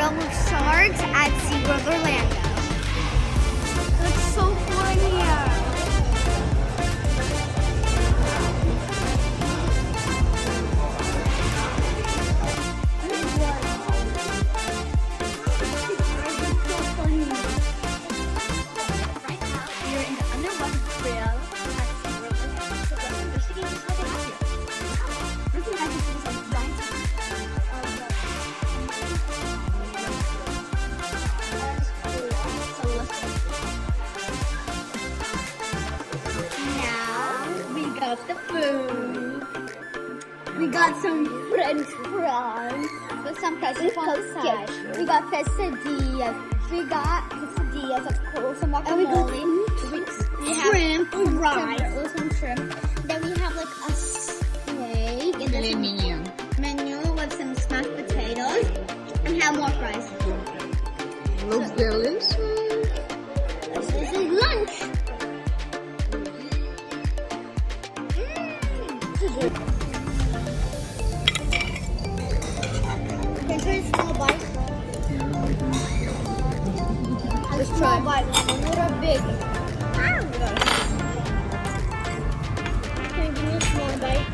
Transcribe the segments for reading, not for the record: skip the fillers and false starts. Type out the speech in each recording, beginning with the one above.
grill with sharks at SeaWorld Orlando. It's so fun here. The food. We got some French fries with some presents outside. We got quesadillas. We got quesadillas, of course, some guacamole. We have shrimp, fries, some shrimp. Then we have like a steak and then menu with some smashed potatoes and have more fries. Looks delicious. This is lunch. Can try a small bite. Let's try. Bite. What are big? Can you give me a small bite?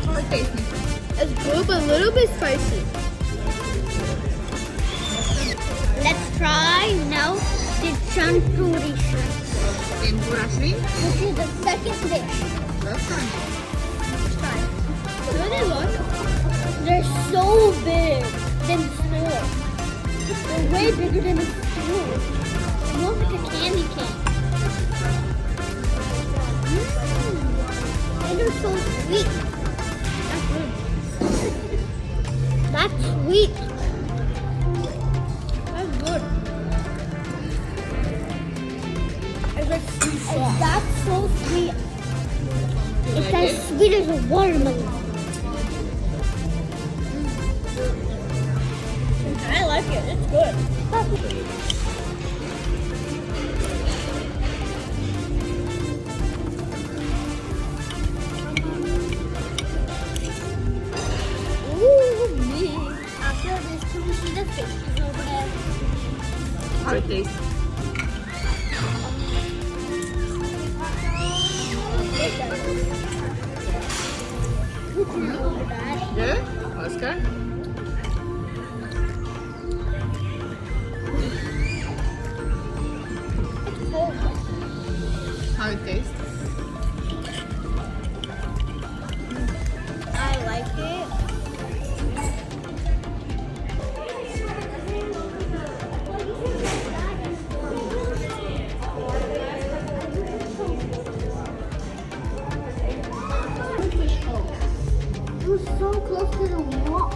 Oh, it's tasty. It's good, but a little bit spicy. Let's try now the chanpuri shrimp. Tempura shrimp. This is the second dish. That's fine. Let's try. What do they look? They're so big than the store. They're way bigger than the store. It looks like a candy cane. And they're so sweet. That's good. That's sweet. That's good. It's like sweet sauce. That's so sweet. It's as sweet as a watermelon. I like it. It's good. Ooh, me. After this, can we see the fishes over there? How it tastes? Good? Oscar? How it tastes? I like it. It was so close to the wall.